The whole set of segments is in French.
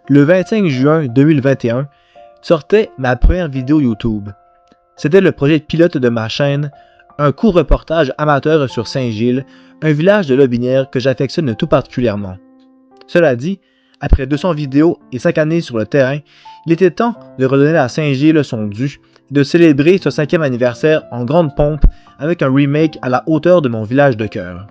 le 25 juin 2021, sortait ma première vidéo YouTube. C'était le projet pilote de ma chaîne, un court reportage amateur sur Saint-Gilles, un village de Lotbinière que j'affectionne tout particulièrement. Cela dit, après 200 vidéos et 5 années sur le terrain, il était temps de redonner à Saint-Gilles son dû et de célébrer ce 5e anniversaire en grande pompe avec un remake à la hauteur de mon village de cœur.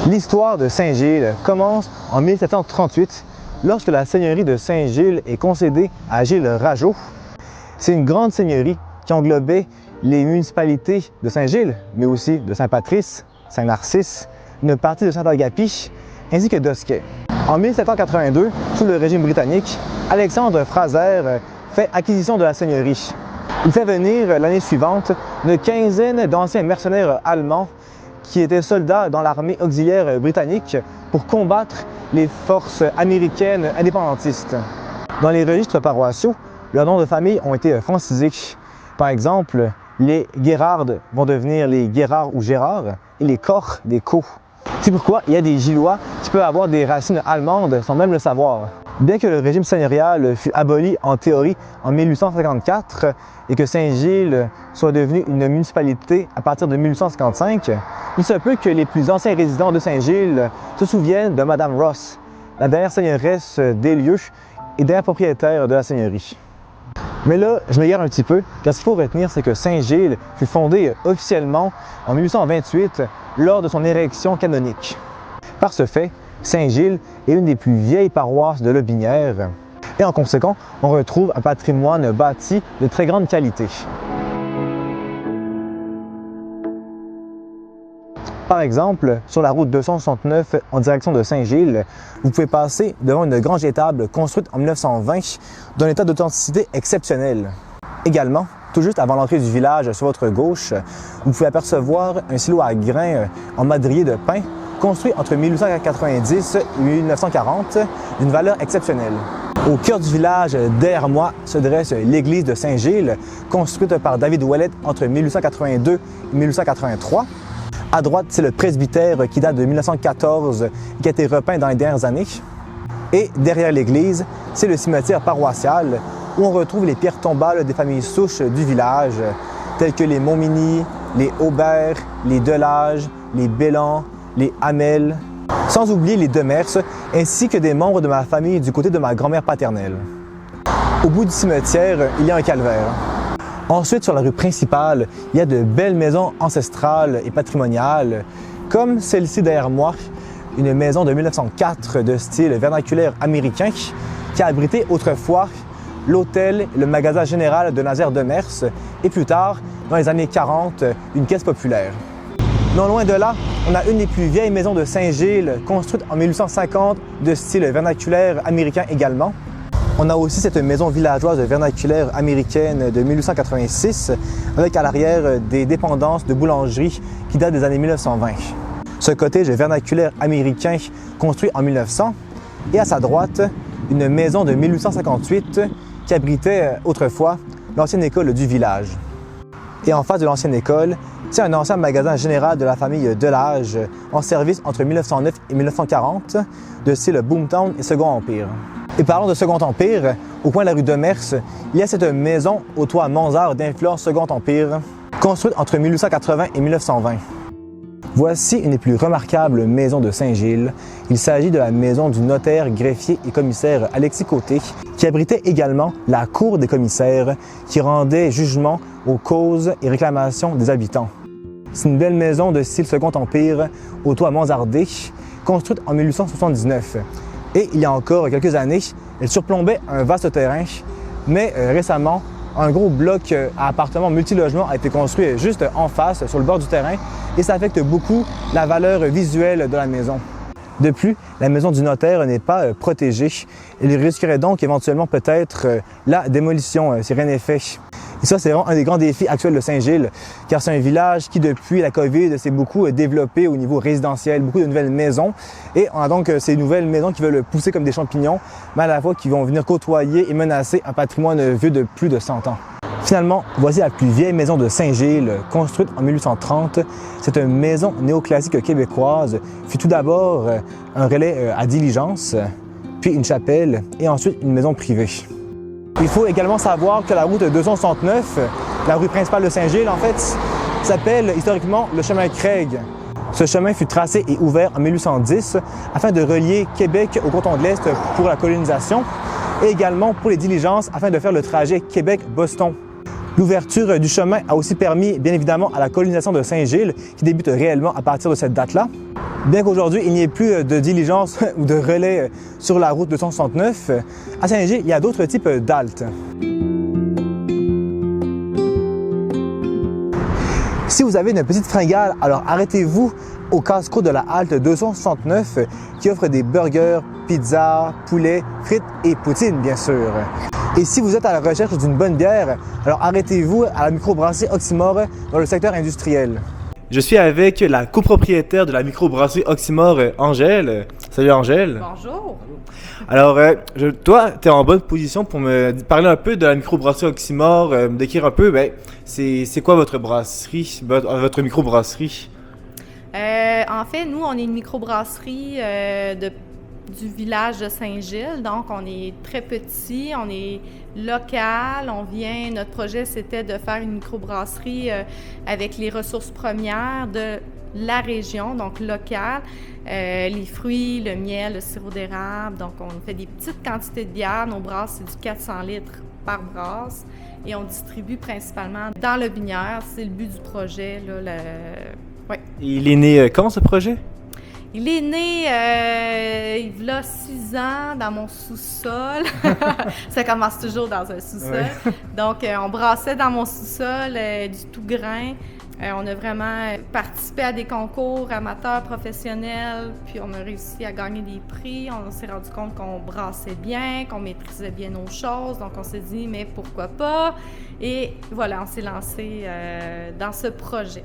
L'histoire de Saint-Gilles commence en 1738 lorsque la seigneurie de Saint-Gilles est concédée à Gilles Rageau. C'est une grande seigneurie qui englobait les municipalités de Saint-Gilles, mais aussi de Saint-Patrice, Saint-Narcisse, une partie de Saint-Agapi, ainsi que d'Osquet. En 1782, sous le régime britannique, Alexandre Fraser fait acquisition de la seigneurie. Il fait venir l'année suivante une quinzaine d'anciens mercenaires allemands qui étaient soldats dans l'armée auxiliaire britannique pour combattre les forces américaines indépendantistes. Dans les registres paroissiaux, leurs noms de famille ont été francisés. Par exemple, les Guérard vont devenir les Guérard ou Gérard et les Koch des Koch. C'est pourquoi il y a des Gillois qui peuvent avoir des racines allemandes sans même le savoir. Bien que le régime seigneurial fut aboli en théorie en 1854 et que Saint-Gilles soit devenu une municipalité à partir de 1855, il se peut que les plus anciens résidents de Saint-Gilles se souviennent de Madame Ross, la dernière seigneuresse des lieux et dernière propriétaire de la seigneurie. Mais là, je m'égare un petit peu, car ce qu'il faut retenir, c'est que Saint-Gilles fut fondé officiellement en 1828 lors de son érection canonique. Par ce fait, Saint-Gilles est une des plus vieilles paroisses de Lotbinière et en conséquent, on retrouve un patrimoine bâti de très grande qualité. Par exemple, sur la route 269 en direction de Saint-Gilles, vous pouvez passer devant une grange étable construite en 1920 d'un état d'authenticité exceptionnel. Également, tout juste avant l'entrée du village sur votre gauche, vous pouvez apercevoir un silo à grains en madrier de pin construit entre 1890 et 1940 d'une valeur exceptionnelle. Au cœur du village, derrière moi, se dresse l'église de Saint-Gilles, construite par David Ouellet entre 1882 et 1883. À droite, c'est le presbytère qui date de 1914 et qui a été repeint dans les dernières années. Et derrière l'église, c'est le cimetière paroissial où on retrouve les pierres tombales des familles souches du village, telles que les Montminy, les Aubert, les Delage, les Bélan, les Hamel, sans oublier les Demers, ainsi que des membres de ma famille du côté de ma grand-mère paternelle. Au bout du cimetière, il y a un calvaire. Ensuite, sur la rue principale, il y a de belles maisons ancestrales et patrimoniales, comme celle-ci derrière moi, une maison de 1904 de style vernaculaire américain qui a abrité autrefois l'hôtel et le magasin général de Nazaire Demers et plus tard, dans les années 40, une caisse populaire. Non loin de là, on a une des plus vieilles maisons de Saint-Gilles, construite en 1850 de style vernaculaire américain également. On a aussi cette maison villageoise vernaculaire américaine de 1886 avec à l'arrière des dépendances de boulangerie qui datent des années 1920. Ce cottage vernaculaire américain construit en 1900 et à sa droite, une maison de 1858 qui abritait autrefois l'ancienne école du village. Et en face de l'ancienne école, c'est un ancien magasin général de la famille Delage en service entre 1909 et 1940 de style Boomtown et Second Empire. Et parlons de Second Empire, au coin de la rue Demers, il y a cette maison au toit mansard d'influence Second Empire, construite entre 1880 et 1920. Voici une des plus remarquables maisons de Saint-Gilles. Il s'agit de la maison du notaire, greffier et commissaire Alexis Côté, qui abritait également la cour des commissaires qui rendait jugement aux causes et réclamations des habitants. C'est une belle maison de style Second Empire, au toit mansardé, construite en 1879. Et il y a encore quelques années, elle surplombait un vaste terrain, mais récemment, un gros bloc à appartements multilogements a été construit juste en face, sur le bord du terrain, et ça affecte beaucoup la valeur visuelle de la maison. De plus, la maison du notaire n'est pas protégée. Il risquerait donc éventuellement peut-être la démolition si rien n'est fait. Et ça, c'est vraiment un des grands défis actuels de Saint-Gilles, car c'est un village qui, depuis la COVID, s'est beaucoup développé au niveau résidentiel, beaucoup de nouvelles maisons. Et on a donc ces nouvelles maisons qui veulent pousser comme des champignons, mais à la fois qui vont venir côtoyer et menacer un patrimoine vieux de plus de 100 ans. Finalement, voici la plus vieille maison de Saint-Gilles, construite en 1830. Cette maison néoclassique québécoise fut tout d'abord un relais à diligence, puis une chapelle et ensuite une maison privée. Il faut également savoir que la route 269, la rue principale de Saint-Gilles en fait, s'appelle historiquement le chemin Craig. Ce chemin fut tracé et ouvert en 1810 afin de relier Québec au canton de l'Est pour la colonisation et également pour les diligences afin de faire le trajet Québec-Boston. L'ouverture du chemin a aussi permis bien évidemment à la colonisation de Saint-Gilles qui débute réellement à partir de cette date-là. Bien qu'aujourd'hui il n'y ait plus de diligence ou de relais sur la route 269, à Saint-Gilles il y a d'autres types d'haltes. Si vous avez une petite fringale, alors arrêtez-vous au casse-croûte de la halte 269 qui offre des burgers, pizzas, poulet, frites et poutine bien sûr. Et si vous êtes à la recherche d'une bonne bière, alors arrêtez-vous à la microbrasserie Oxymore dans le secteur industriel. Je suis avec la copropriétaire de la microbrasserie Oxymore, Angèle. Salut Angèle. Bonjour. Alors, toi, tu es en bonne position pour me parler un peu de la microbrasserie Oxymore, me décrire un peu, c'est quoi votre brasserie, votre microbrasserie? En fait, nous, on est une microbrasserie du village de Saint-Gilles, donc on est très petit, on est local, notre projet c'était de faire une microbrasserie avec les ressources premières de la région, donc locale, les fruits, le miel, le sirop d'érable, donc on fait des petites quantités de bière, nos brasses c'est du 400 litres par brasse et on distribue principalement dans le Binière, c'est le but du projet, là, ouais. Il est né quand ce projet? Il est né il y a 6 ans dans mon sous-sol. Ça commence toujours dans un sous-sol. Ouais. Donc, on brassait dans mon sous-sol du tout grain. On a vraiment participé à des concours amateurs, professionnels, puis on a réussi à gagner des prix. On s'est rendu compte qu'on brassait bien, qu'on maîtrisait bien nos choses. Donc, on s'est dit, mais pourquoi pas? Et voilà, on s'est lancé dans ce projet.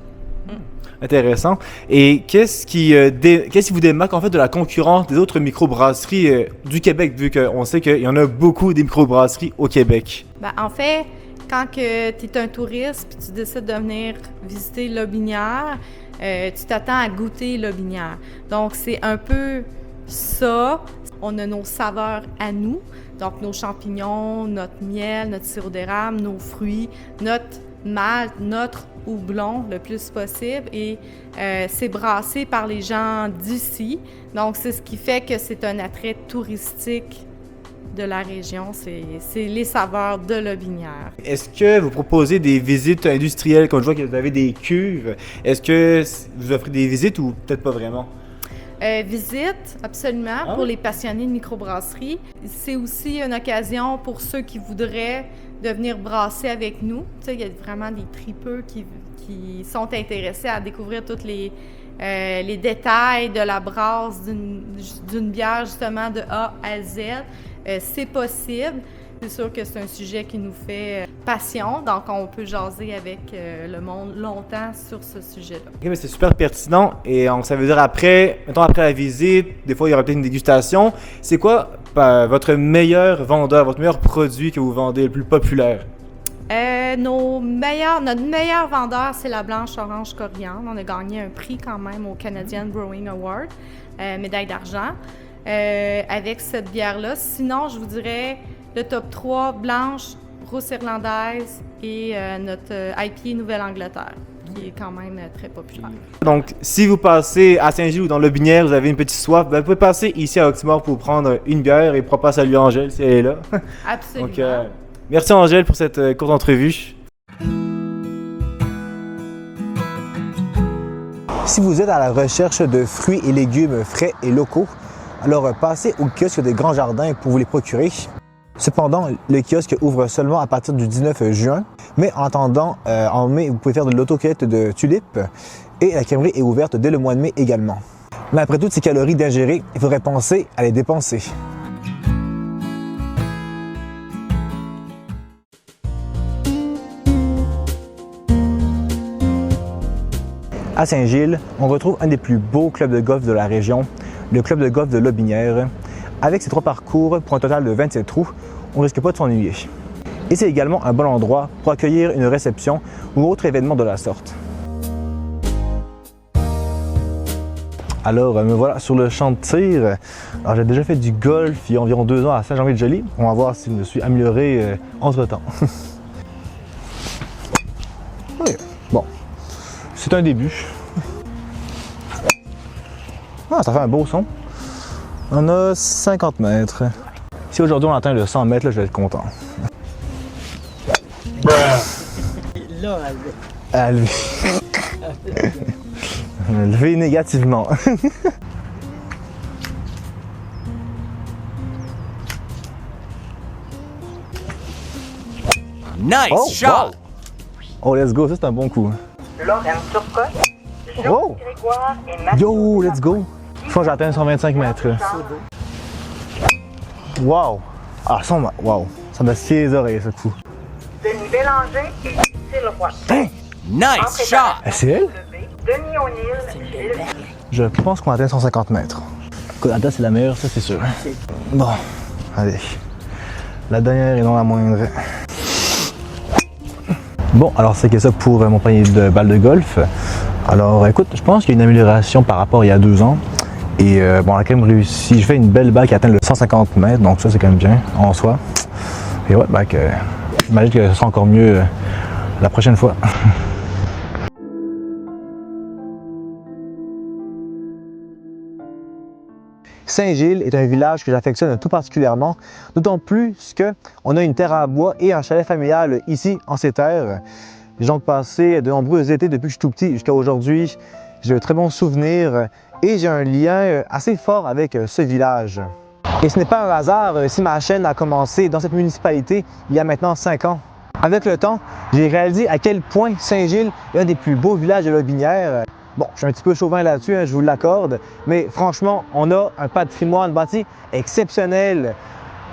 Intéressant. Et qu'est-ce qui vous démarque en fait de la concurrence des autres microbrasseries du Québec, vu qu'on sait qu'il y en a beaucoup des microbrasseries au Québec? En fait, quand tu es un touriste puis tu décides de venir visiter Lotbinière, tu t'attends à goûter Lotbinière. Donc, c'est un peu ça. On a nos saveurs à nous, donc nos champignons, notre miel, notre sirop d'érable, nos fruits, notre malt, notre houblon le plus possible et c'est brassé par les gens d'ici. Donc, c'est ce qui fait que c'est un attrait touristique de la région. C'est les saveurs de Lotbinière. Est-ce que vous proposez des visites industrielles, comme je vois que vous avez des cuves? Est-ce que vous offrez des visites ou peut-être pas vraiment? Visite, absolument, pour les passionnés de microbrasserie. C'est aussi une occasion pour ceux qui voudraient de venir brasser avec nous. Tu sais, il y a vraiment des tripeux qui sont intéressés à découvrir tous les détails de la brasse d'une bière, justement, de A à Z. C'est possible. C'est sûr que c'est un sujet qui nous fait passion, donc on peut jaser avec le monde longtemps sur ce sujet-là. Ok, mais c'est super pertinent et ça veut dire après la visite, des fois il y aura peut-être une dégustation. C'est quoi votre meilleur vendeur, votre meilleur produit que vous vendez, le plus populaire? Notre meilleur vendeur, c'est la blanche orange coriandre. On a gagné un prix quand même au Canadian Brewing Award, médaille d'argent, avec cette bière-là. Sinon, je vous dirais le top 3, blanche, rousse irlandaise et notre IPA Nouvelle-Angleterre, qui est quand même très populaire. Donc, si vous passez à Saint-Gilles ou dans Lotbinière, vous avez une petite soif, vous pouvez passer ici à Oxymore pour prendre une bière et pourquoi pas saluer Angèle si elle est là. Absolument. Donc, merci Angèle pour cette courte entrevue. Si vous êtes à la recherche de fruits et légumes frais et locaux, alors passez au kiosque des Grands Jardins pour vous les procurer. Cependant, le kiosque ouvre seulement à partir du 19 juin, mais en attendant, en mai, vous pouvez faire de l'autocueillette de tulipes et la crèmerie est ouverte dès le mois de mai également. Mais après toutes ces calories d'ingérer, il faudrait penser à les dépenser. À Saint-Gilles, on retrouve un des plus beaux clubs de golf de la région, le club de golf de Lotbinière. Avec ses 3 parcours pour un total de 27 trous, on ne risque pas de s'ennuyer. Et c'est également un bon endroit pour accueillir une réception ou autre événement de la sorte. Alors, me voilà sur le champ de tir. Alors, j'ai déjà fait du golf il y a environ 2 ans à Saint-Jean-Ville-de-Joly. On va voir si je me suis amélioré entre-temps. Oui. Bon, c'est un début. Ah, ça fait un beau son. On a 50 mètres. Si aujourd'hui on atteint le 100 mètres, là, je vais être content. Là, À lever. Lever négativement. Nice shot! Wow. Oh, let's go, ça c'est un bon coup. Lorraine Turcotte, Oh! Grégoire et Mathieu. Yo, let's go! Je crois que j'atteins 125 mètres. Wow! Ah, ça, wow! Ça m'a scié les oreilles, ce coup. Denis Bélanger et Cécile Roy. Hein? Nice shot! Eh, c'est elle? Denis O'Neill, Gilles. Je pense qu'on atteint 150 mètres. Ada, c'est la meilleure, ça c'est sûr. Bon, allez. La dernière et non la moindre. Bon, alors c'est que ça pour mon panier de balles de golf. Alors écoute, je pense qu'il y a une amélioration par rapport à il y a 2 ans. Et bon, on a quand même réussi. J'ai fait une belle balle qui atteint le 150 mètres, donc ça c'est quand même bien en soi. Et ouais, bah, j'imagine que ce sera encore mieux la prochaine fois. Saint-Gilles est un village que j'affectionne tout particulièrement, d'autant plus qu'on a une terre à bois et un chalet familial ici en ces terres. J'ai donc passé de nombreux étés depuis que je suis tout petit jusqu'à aujourd'hui. J'ai de très bons souvenirs et j'ai un lien assez fort avec ce village. Et ce n'est pas un hasard si ma chaîne a commencé dans cette municipalité il y a maintenant 5 ans. Avec le temps, j'ai réalisé à quel point Saint-Gilles est un des plus beaux villages de Lotbinière. Bon, je suis un petit peu chauvin là-dessus, je vous l'accorde, mais franchement, on a un patrimoine bâti exceptionnel,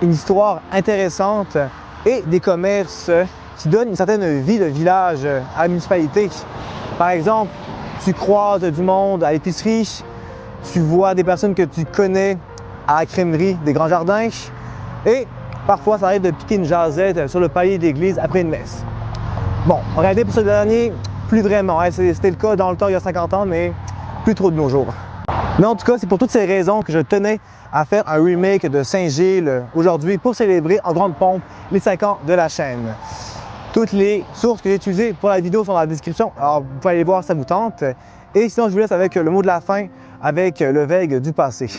une histoire intéressante et des commerces qui donnent une certaine vie de village à la municipalité. Par exemple, tu croises du monde à l'épicerie, tu vois des personnes que tu connais à la crèmerie des Grands Jardins et parfois ça arrive de piquer une jasette sur le palier d'église après une messe. Bon, regardez pour ce dernier, plus vraiment, c'était le cas dans le temps il y a 50 ans, mais plus trop de nos jours. Mais en tout cas, c'est pour toutes ces raisons que je tenais à faire un remake de Saint-Gilles aujourd'hui pour célébrer en grande pompe les 5 ans de la chaîne. Toutes les sources que j'ai utilisées pour la vidéo sont dans la description, alors vous pouvez aller voir si ça vous tente. Et sinon, je vous laisse avec le mot de la fin, avec le Veg du passé.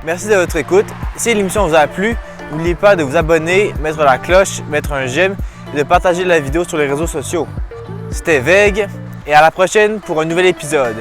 Merci de votre écoute. Si l'émission vous a plu, n'oubliez pas de vous abonner, mettre la cloche, mettre un j'aime et de partager la vidéo sur les réseaux sociaux. C'était Veg et à la prochaine pour un nouvel épisode.